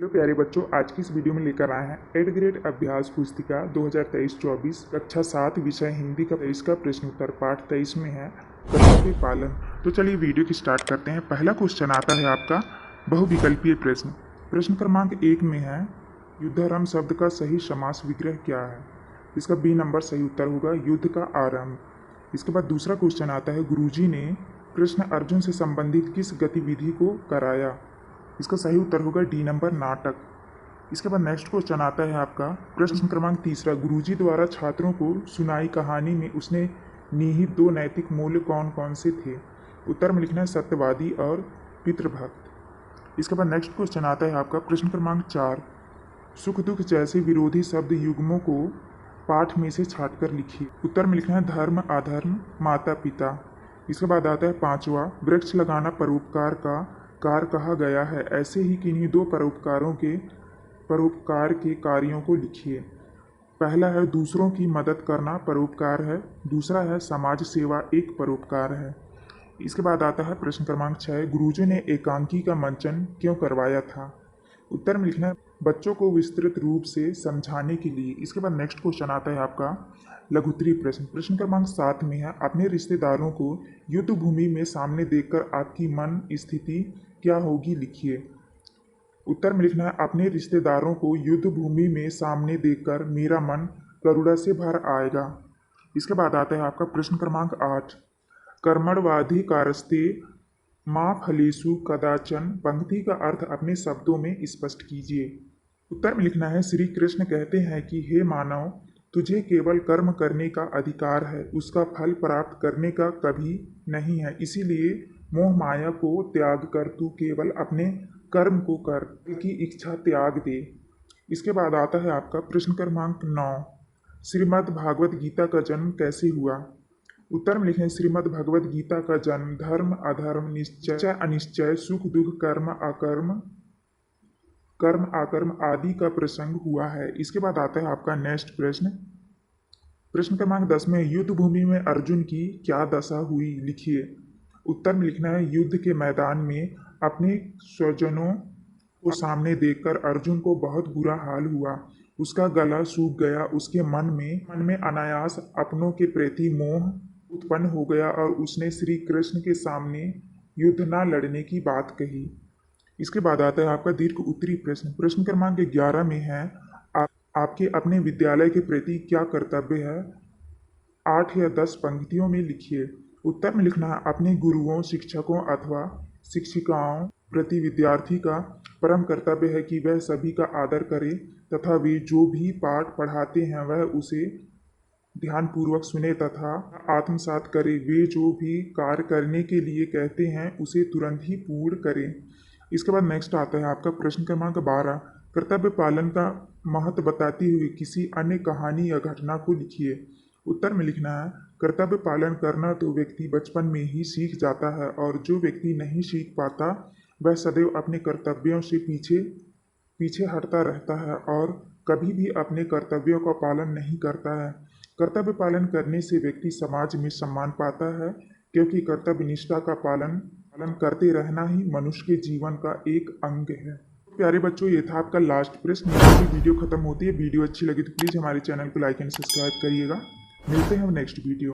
Hello प्यारे बच्चों, आज की इस वीडियो में लेकर आए हैं 8th ग्रेड अभ्यास पुस्तिका 2023-24 कक्षा 7 विषय हिंदी का 23 का प्रश्न उत्तर पाठ 23 में है कर्तव्य पालन। तो चलिए वीडियो की स्टार्ट करते हैं। पहला क्वेश्चन आता है आपका बहुविकल्पीय प्रश्न। प्रश्न क्रमांक 1 में है युद्धारंभ शब्द का सही समास विग्रह क्या है। इसका बी नंबर सही उत्तर होगा युद्ध का आरंभ। इसके बाद दूसरा क्वेश्चन आता है गुरुजी ने कृष्ण अर्जुन से संबंधित किस गतिविधि को कराया। इसका सही उत्तर होगा डी नंबर नाटक। इसके बाद नेक्स्ट क्वेश्चन आता है आपका प्रश्न क्रमांक तीसरा गुरुजी द्वारा छात्रों को सुनाई कहानी में उसने निहित दो नैतिक मूल्य कौन कौन से थे। उत्तर में लिखना है सत्यवादी और पितृभक्त। इसके बाद नेक्स्ट क्वेश्चन आता है आपका प्रश्न क्रमांक 4 सुख दुख जैसे विरोधी शब्द युग्मों को पाठ में से छांटकर लिखिए। उत्तर में लिखना है धर्म अधर्म माता पिता। इसके बाद आता है पांचवा वृक्ष लगाना परोपकार का कार कहा गया है, ऐसे ही किन्हीं दो परोपकार के कार्यों को लिखिए। पहला है दूसरों की मदद करना परोपकार है, दूसरा है समाज सेवा एक परोपकार है। इसके बाद आता है प्रश्न क्रमांक 6 गुरुजी ने एकांकी का मंचन क्यों करवाया था। उत्तर में लिखना है बच्चों को विस्तृत रूप से समझाने के लिए। इसके बाद नेक्स्ट क्वेश्चन आता है आपका लघुत्तरीय प्रश्न। प्रश्न क्रमांक 7 में है अपने रिश्तेदारों को युद्ध भूमि में सामने देखकर आपकी मन स्थिति क्या होगी लिखिए। उत्तर में लिखना है अपने रिश्तेदारों को युद्ध भूमि में सामने देखकर मेरा मन करुणा से भर आएगा। इसके बाद आता है आपका प्रश्न क्रमांक 8 कर्मणवाधिकारस्ते माँ फलेषु कदाचन पंक्ति का अर्थ अपने शब्दों में स्पष्ट कीजिए। उत्तर में लिखना है श्री कृष्ण कहते हैं कि हे मानव तुझे केवल कर्म करने का अधिकार है, उसका फल प्राप्त करने का कभी नहीं है, इसीलिए मोह माया को त्याग कर तू केवल अपने कर्म को कर, की इच्छा त्याग दे। इसके बाद आता है आपका प्रश्न क्रमांक 9 श्रीमद् भागवत गीता का जन्म कैसे हुआ। उत्तर में लिखें श्रीमद् भगवत गीता का जन्म धर्म अधर्म निश्चय अनिश्चय सुख दुख कर्म आकर्म आदि का प्रसंग हुआ है। इसके बाद आता है आपका नेक्स्ट प्रश्न। प्रश्न क्रमांक 10 में युद्ध भूमि में अर्जुन की क्या दशा हुई लिखिए। उत्तर में लिखना है युद्ध के मैदान में अपने स्वजनों को सामने देखकर अर्जुन को बहुत बुरा हाल हुआ, उसका गला सूख गया, उसके मन में अनायास अपनों के प्रति मोह उत्पन्न हो गया और उसने श्री कृष्ण के सामने युद्ध न लड़ने की बात कही। इसके बाद आता है आपका दीर्घ उत्तरीय प्रश्न। प्रश्न क्रमांक 11 में है आपके अपने विद्यालय के प्रति क्या कर्तव्य है। 8 या 10 पंक्तियों में लिखिए। उत्तर में लिखना है अपने गुरुओं शिक्षकों अथवा शिक्षिकाओं प्रति विद्यार्थी का परम कर्तव्य है कि वह सभी का आदर करे तथा वे जो भी पाठ पढ़ाते हैं वह उसे ध्यानपूर्वक सुने तथा आत्मसात करे। वे जो भी कार्य करने के लिए कहते हैं उसे तुरंत ही पूर्ण करें। इसके बाद नेक्स्ट आता है आपका प्रश्न क्रमांक 12 कर्तव्य पालन का महत्व बताती हुई किसी अन्य कहानी या घटना को लिखिए। उत्तर में लिखना है कर्तव्य पालन करना तो व्यक्ति बचपन में ही सीख जाता है और जो व्यक्ति नहीं सीख पाता वह सदैव अपने कर्तव्यों से पीछे हटता रहता है और कभी भी अपने कर्तव्यों का पालन नहीं करता है। कर्तव्य पालन करने से व्यक्ति समाज में सम्मान पाता है क्योंकि कर्तव्य निष्ठा का पालन करते रहना ही मनुष्य के जीवन का एक अंग है। प्यारे बच्चों ये था आपका लास्ट प्रश्न। यहाँ की वीडियो खत्म होती है। वीडियो अच्छी लगी तो प्लीज़ हमारे चैनल को लाइक एंड सब्सक्राइब करिएगा। मिलते हैं नेक्स्ट वीडियो।